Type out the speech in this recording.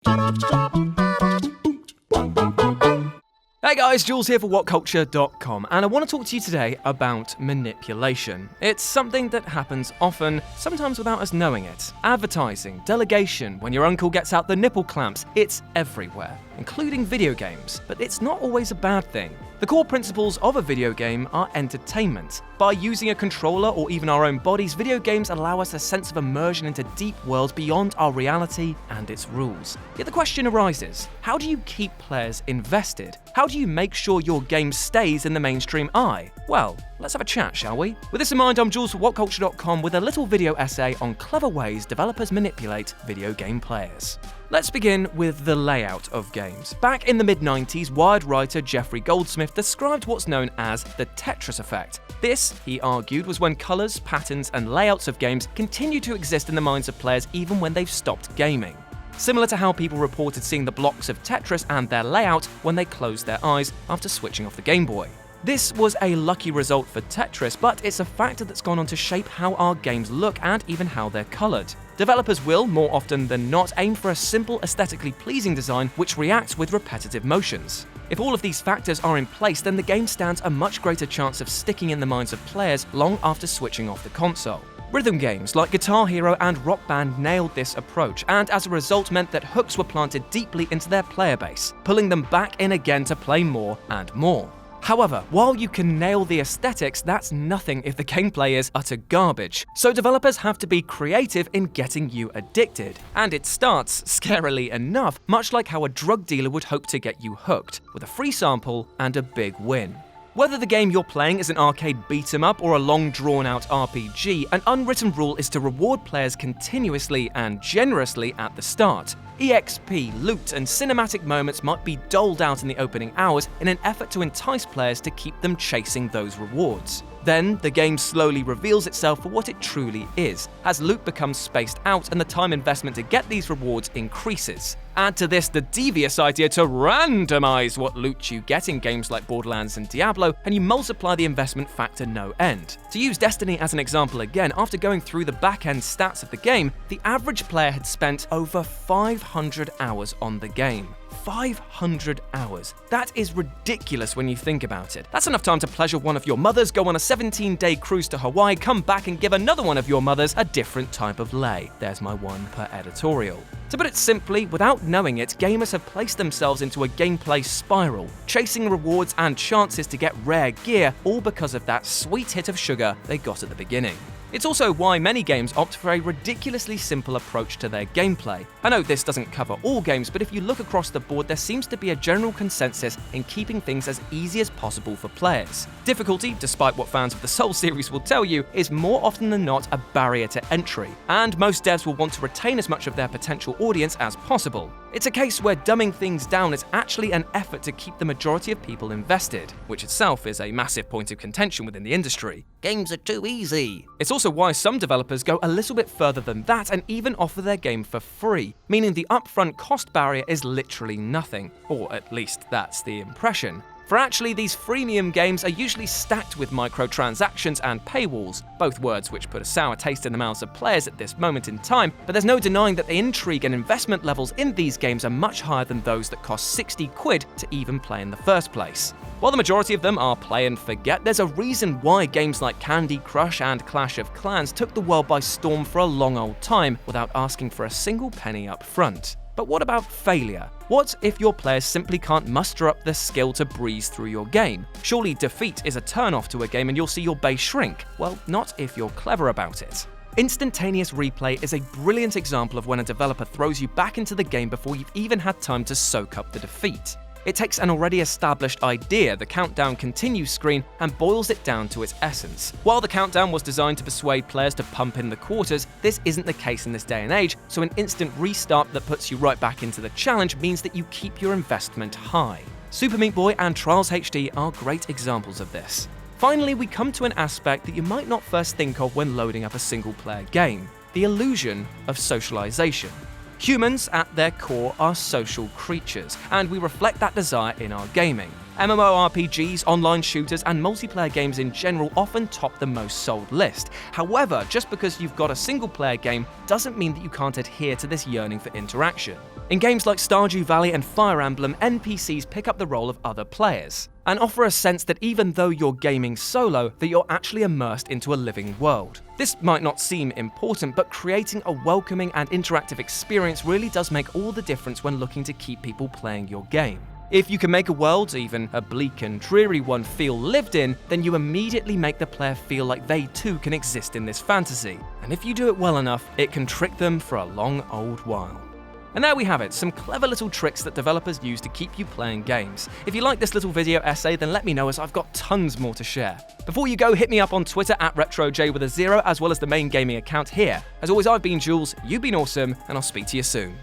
Hey guys, Jules here for WhatCulture.com, and I want to talk to you today about manipulation. It's something that happens often, sometimes without us knowing it. Advertising, delegation, when your uncle gets out the nipple clamps, it's everywhere, including video games, but it's not always a bad thing. The core principles of a video game are entertainment. By using a controller or even our own bodies, video games allow us a sense of immersion into deep worlds beyond our reality and its rules. Yet the question arises, how do you keep players invested? How do you make sure your game stays in the mainstream eye? Well, let's have a chat, shall we? With this in mind, I'm Jules for WhatCulture.com with a little video essay on clever ways developers manipulate video game players. Let's begin with the layout of games. Back in the mid-90s, Wired writer Jeffrey Goldsmith described what's known as the Tetris effect. This, he argued, was when colors, patterns, and layouts of games continue to exist in the minds of players even when they've stopped gaming. Similar to how people reported seeing the blocks of Tetris and their layout when they closed their eyes after switching off the Game Boy. This was a lucky result for Tetris, but it's a factor that's gone on to shape how our games look and even how they're colored. Developers will, more often than not, aim for a simple, aesthetically pleasing design which reacts with repetitive motions. If all of these factors are in place, then the game stands a much greater chance of sticking in the minds of players long after switching off the console. Rhythm games like Guitar Hero and Rock Band nailed this approach, and as a result meant that hooks were planted deeply into their player base, pulling them back in again to play more and more. However, while you can nail the aesthetics, that's nothing if the gameplay is utter garbage. So developers have to be creative in getting you addicted. And it starts, scarily enough, much like how a drug dealer would hope to get you hooked, with a free sample and a big win. Whether the game you're playing is an arcade beat-em-up or a long drawn-out RPG, an unwritten rule is to reward players continuously and generously at the start. EXP, loot, and cinematic moments might be doled out in the opening hours in an effort to entice players to keep them chasing those rewards. Then, the game slowly reveals itself for what it truly is, as loot becomes spaced out and the time investment to get these rewards increases. Add to this the devious idea to randomize what loot you get in games like Borderlands and Diablo, and you multiply the investment factor no end. To use Destiny as an example again, after going through the back-end stats of the game, the average player had spent over 500 hours on the game. 500 hours. That is ridiculous when you think about it. That's enough time to pleasure one of your mothers, go on a 17-day cruise to Hawaii, come back and give another one of your mothers a different type of lay. There's my one per editorial. To put it simply, without knowing it, gamers have placed themselves into a gameplay spiral, chasing rewards and chances to get rare gear, all because of that sweet hit of sugar they got at the beginning. It's also why many games opt for a ridiculously simple approach to their gameplay. I know this doesn't cover all games, but if you look across the board, there seems to be a general consensus in keeping things as easy as possible for players. Difficulty, despite what fans of the Souls series will tell you, is more often than not a barrier to entry, and most devs will want to retain as much of their potential audience as possible. It's a case where dumbing things down is actually an effort to keep the majority of people invested, which itself is a massive point of contention within the industry. Games are too easy. It's also why some developers go a little bit further than that and even offer their game for free, meaning the upfront cost barrier is literally nothing, or at least that's the impression. For actually, these freemium games are usually stacked with microtransactions and paywalls, both words which put a sour taste in the mouths of players at this moment in time, but there's no denying that the intrigue and investment levels in these games are much higher than those that cost 60 quid to even play in the first place. While the majority of them are play and forget, there's a reason why games like Candy Crush and Clash of Clans took the world by storm for a long old time without asking for a single penny up front. But what about failure? What if your players simply can't muster up the skill to breeze through your game? Surely defeat is a turn-off to a game and you'll see your base shrink. Well, not if you're clever about it. Instantaneous replay is a brilliant example of when a developer throws you back into the game before you've even had time to soak up the defeat. It takes an already established idea, the countdown continues screen, and boils it down to its essence. While the countdown was designed to persuade players to pump in the quarters, this isn't the case in this day and age, so an instant restart that puts you right back into the challenge means that you keep your investment high. Super Meat Boy and Trials HD are great examples of this. Finally, we come to an aspect that you might not first think of when loading up a single-player game: the illusion of socialization. Humans, at their core, are social creatures, and we reflect that desire in our gaming. MMORPGs, online shooters, and multiplayer games in general often top the most sold list. However, just because you've got a single-player game doesn't mean that you can't adhere to this yearning for interaction. In games like Stardew Valley and Fire Emblem, NPCs pick up the role of other players and offer a sense that even though you're gaming solo, that you're actually immersed into a living world. This might not seem important, but creating a welcoming and interactive experience really does make all the difference when looking to keep people playing your game. If you can make a world, even a bleak and dreary one, feel lived in, then you immediately make the player feel like they too can exist in this fantasy. And if you do it well enough, it can trick them for a long old while. And there we have it, some clever little tricks that developers use to keep you playing games. If you like this little video essay, then let me know, as I've got tons more to share. Before you go, hit me up on Twitter at RetroJ with a 0, as well as the main gaming account here. As always, I've been Jules, you've been awesome, and I'll speak to you soon.